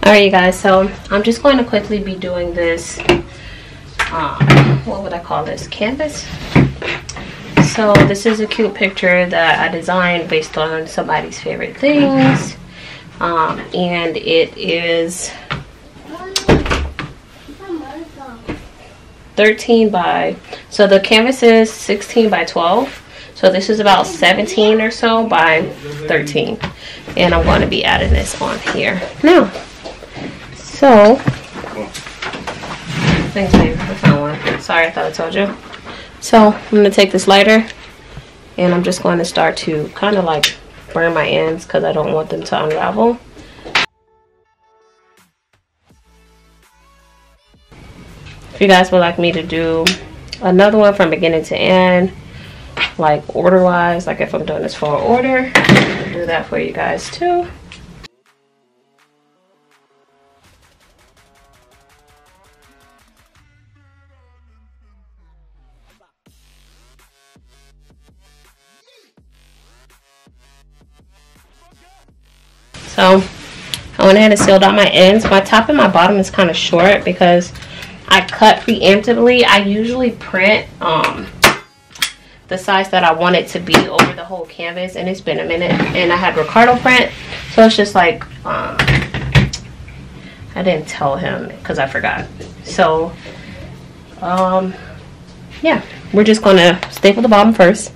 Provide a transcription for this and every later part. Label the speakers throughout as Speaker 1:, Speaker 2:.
Speaker 1: Alright you guys, so I'm just going to quickly be doing this, what would I call this, canvas? So this is a cute picture that I designed based on somebody's favorite things, and it is 13 by, so the canvas is 16 by 12, so this is about 17 or so by 13, and I'm going to be adding this on here now. So, thanks babe, I found one. Sorry, I thought I told you. So, I'm going to take this lighter, and I'm just going to start to kind of like burn my ends because I don't want them to unravel. If you guys would like me to do another one from beginning to end, like order-wise, like if I'm doing this for order, I'll do that for you guys too. So I went ahead and sealed out my ends. My top and my bottom is kind of short because I cut preemptively. I usually print the size that I want it to be over the whole canvas, and it's been a minute, and I had Ricardo print, so it's just like I didn't tell him because I forgot. So yeah, we're just gonna staple the bottom first.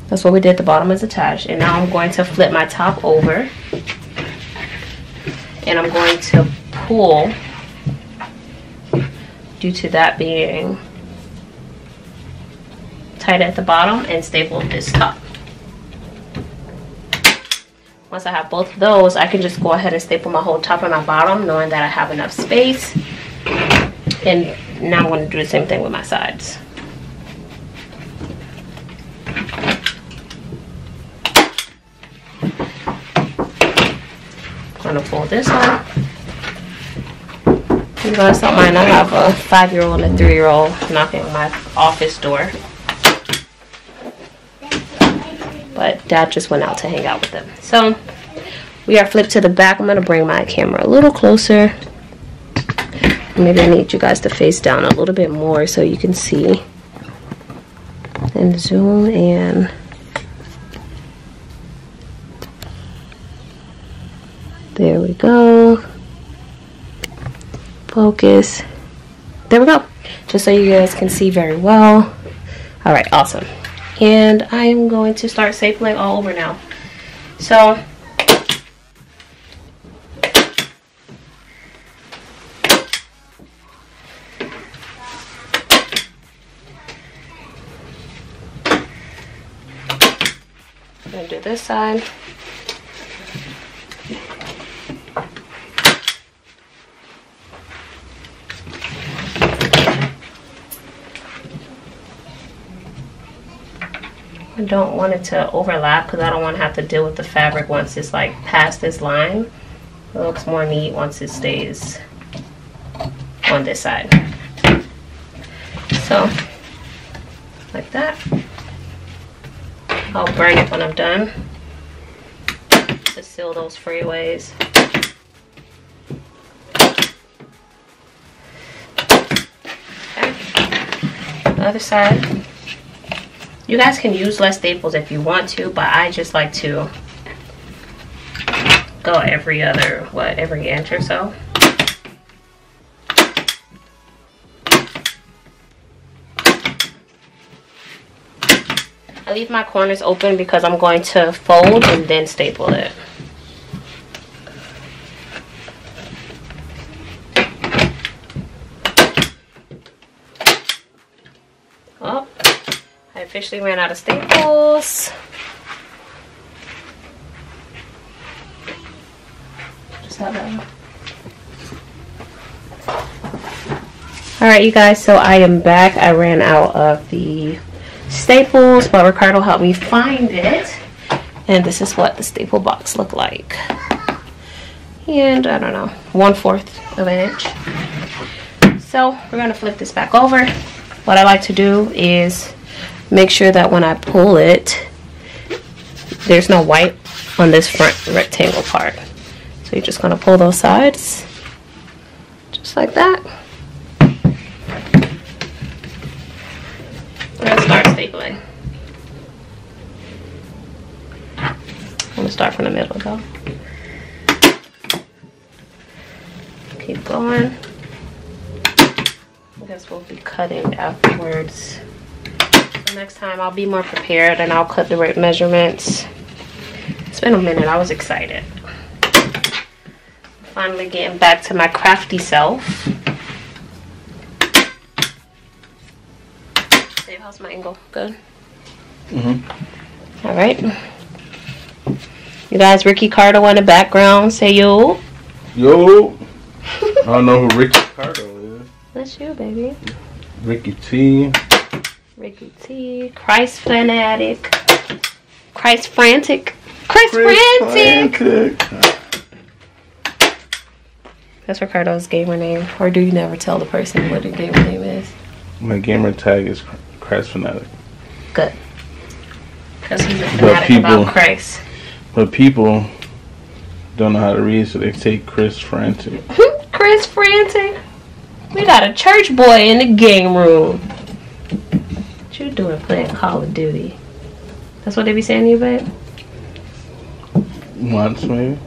Speaker 1: That's what we did. The bottom is attached, and now I'm going to flip my top over, and I'm going to pull, due to that being tight at the bottom, and staple this top. Once I have both of those, I can just go ahead and staple my whole top and my bottom, knowing that I have enough space. And now I'm going to do the same thing with my sides. I'm going to pull this one. You guys don't mind, I have a 5-year-old and a 3-year-old knocking on my office door. But Dad just went out to hang out with them. So we are flipped to the back. I'm going to bring my camera a little closer. Maybe I need you guys to face down a little bit more so you can see. And zoom in. There we go. Focus. There we go. Just so you guys can see very well. Alright, awesome. And I am going to start stapling all over now. So I'm going to do this side. I don't want it to overlap because I don't want to have to deal with the fabric once it's like past this line. It looks more neat once it stays on this side. So, like that. I'll burn it when I'm done to seal those freeways. Okay. The other side. You guys can use less staples if you want to, but I just like to go every inch or so. I leave my corners open because I'm going to fold and then staple it. Oh. I officially ran out of staples. Just have that. Alright you guys, so I am back. I ran out of the staples, but Ricardo helped me find it. And this is what the staple box looked like. And I don't know, 1/4 of an inch. So we're going to flip this back over. What I like to do is make sure that when I pull it, there's no white on this front rectangle part. So you're just going to pull those sides Just like that. Let's start stapling. I'm gonna start from the middle though. Keep going. I guess we'll be cutting afterwards. So next time I'll be more prepared and I'll cut the right measurements. It's been a minute. I was excited. Finally getting back to my crafty self. Dave, how's my angle? Good? Mm-hmm. All right. You guys, Ricky Cardo in the background. Say yo.
Speaker 2: Yo. I don't know who Ricky Cardo is.
Speaker 1: That's you, baby.
Speaker 2: Ricky T.
Speaker 1: Ricky T. Christ Fanatic. Christ Frantic. Christ Frantic. That's Ricardo's gamer name. Or do you never tell the person what their gamer name is?
Speaker 2: My gamer tag is Christ Fanatic.
Speaker 1: Good. Because he's a fanatic about Christ.
Speaker 2: But people don't know how to read, so they say Chris Frantic.
Speaker 1: Chris Frantic. We got a church boy in the game room. What you doing playing Call of Duty? That's what they be saying to you, babe?
Speaker 2: Once, maybe.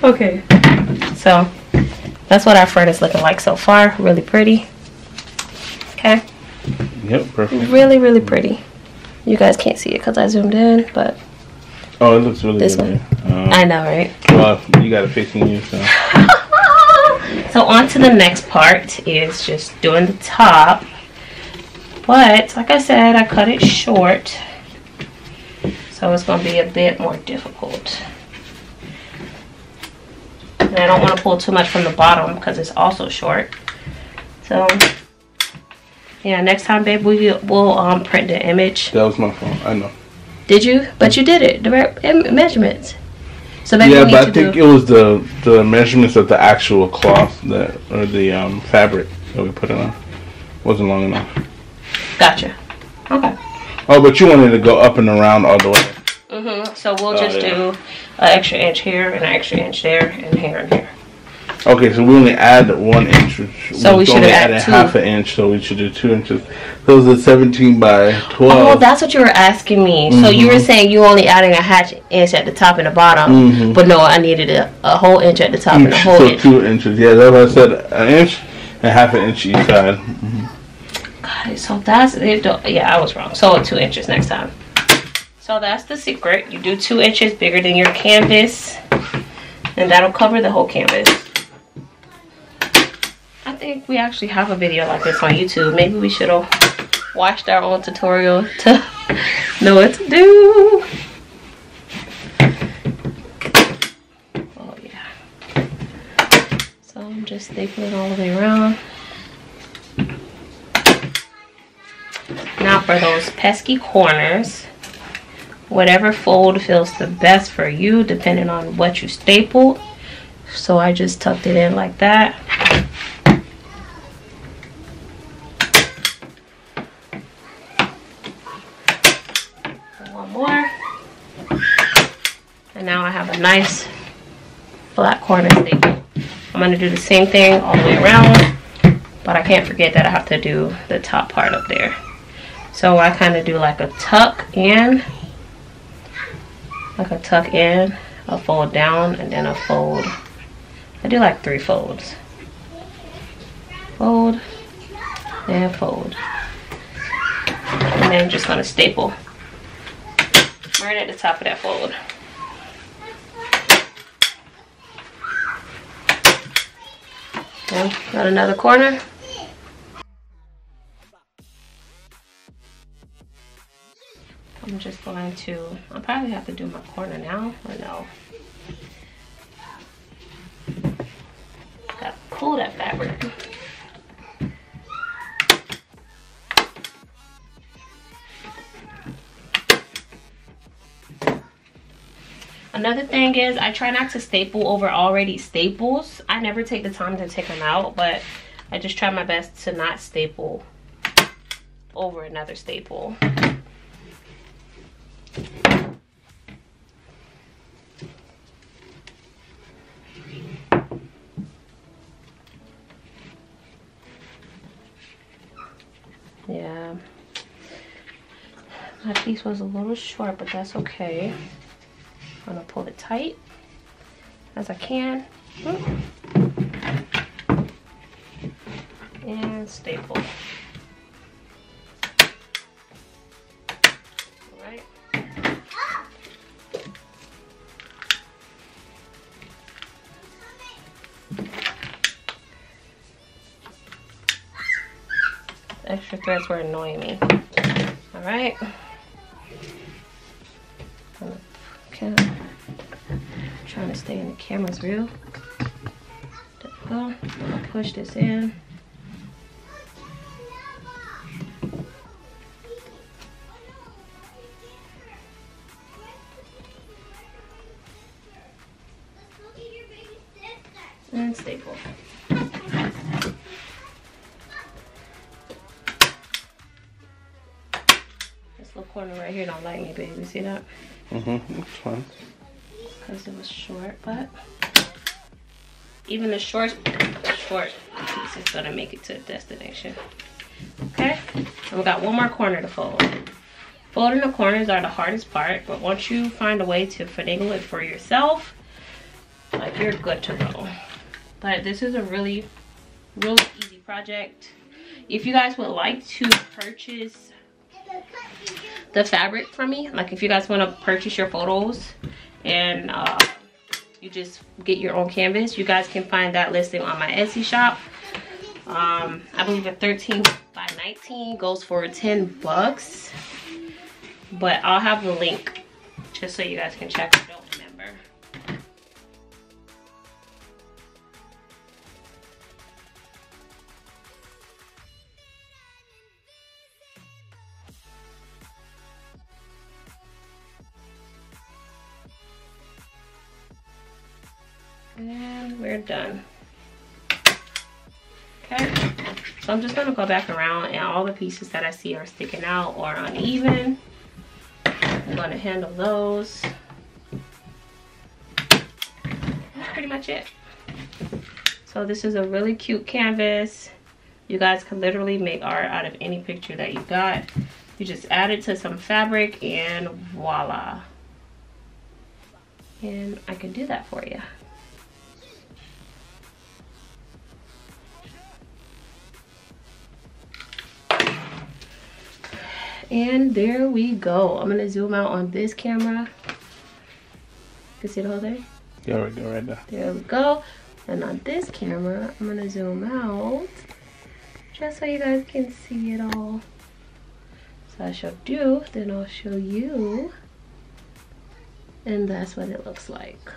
Speaker 1: Okay. So, that's what our front is looking like so far. Really pretty. Okay?
Speaker 2: Yep, perfect.
Speaker 1: Really, really pretty. You guys can't see it because I zoomed in, but...
Speaker 2: Oh, it looks really
Speaker 1: this
Speaker 2: good.
Speaker 1: One. I know, right?
Speaker 2: Well, you got it facing you, so...
Speaker 1: So on to the next part is just doing the top. But, like I said, I cut it short. So it's going to be a bit more difficult. And I don't want to pull too much from the bottom because it's also short. So, yeah, next time, babe, we'll print the image.
Speaker 2: That was my fault. I know.
Speaker 1: Did you? But you did it. The right measurements. So maybe
Speaker 2: yeah, but I think it was the measurements of the actual cloth or the fabric that we put it on wasn't long enough.
Speaker 1: Gotcha. Okay.
Speaker 2: Oh, but you wanted to go up and around all the way.
Speaker 1: Mhm. So we'll just do an extra inch here and an extra inch there and here and here.
Speaker 2: Okay, so we only add 1 inch.
Speaker 1: So we should have added
Speaker 2: half an inch. So we should do 2 inches. Those are 17 by 12.
Speaker 1: Oh, that's what you were asking me. So you were saying you only adding a half inch at the top and the bottom, but no, I needed a whole inch at the top and a whole inch.
Speaker 2: So 2 inches. Yeah, that's what I said. An inch and half an inch each side.
Speaker 1: Got it. So that's it. Yeah, I was wrong. So 2 inches next time. So that's the secret. You do 2 inches bigger than your canvas, and that'll cover the whole canvas. I think we actually have a video like this on YouTube. Maybe we should have watched our own tutorial to know what to do. Oh yeah. So I'm just stapling all the way around. Now for those pesky corners, whatever fold feels the best for you depending on what you stapled. So I just tucked it in like that. One more. And now I have a nice flat corner staple. I'm going to do the same thing all the way around, but I can't forget that I have to do the top part up there. So I kind of do like a tuck in, a fold down, and then a fold. I do like 3 folds. Fold, and fold. And then I'm just going to staple right at the top of that fold. Okay, got another corner. I'm just going to, I'll probably have to do my corner now, or no. Gotta pull that fabric. Another thing is I try not to staple over already staples. I never take the time to take them out, but I just try my best to not staple over another staple. My piece was a little short, but that's okay. I'm gonna pull it tight as I can. And staple. Alright. The extra threads were annoying me. Alright. Okay. Trying to stay in the camera's view. There we go. I'm gonna push this in. And staple. This little corner right here don't like me, baby. See that?
Speaker 2: It's fine.
Speaker 1: Because it was short, but even the short piece is gonna make it to the destination. Okay, and we got one more corner to fold. Folding the corners are the hardest part, but once you find a way to finagle it for yourself, like, you're good to go. But this is a really easy project. If you guys would like to purchase the fabric from me, like if you guys want to purchase your photos and you just get your own canvas, you guys can find that listing on my Etsy shop. I believe a 13 by 19 goes for 10 bucks, but I'll have the link just so you guys can check if you don't remember. And we're done. Okay, so I'm just gonna go back around, and all the pieces that I see are sticking out or uneven, I'm gonna handle those. That's pretty much it. So this is a really cute canvas. You guys can literally make art out of any picture that you got. You just add it to some fabric and voila. And I can do that for you. And there we go. I'm gonna zoom out on this camera. You can see the whole thing?
Speaker 2: Yeah, right there, right there.
Speaker 1: There we go. And on this camera, I'm gonna zoom out just so you guys can see it all. So I shall do, then I'll show you. And that's what it looks like.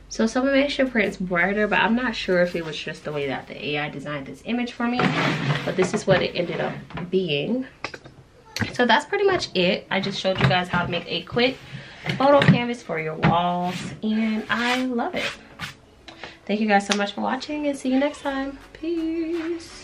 Speaker 1: So someone makes your prints brighter, but I'm not sure if it was just the way that the AI designed this image for me. But this is what it ended up being. So that's pretty much it. I just showed you guys how to make a quick photo canvas for your walls, and I love it. Thank you guys so much for watching, and see you next time. Peace.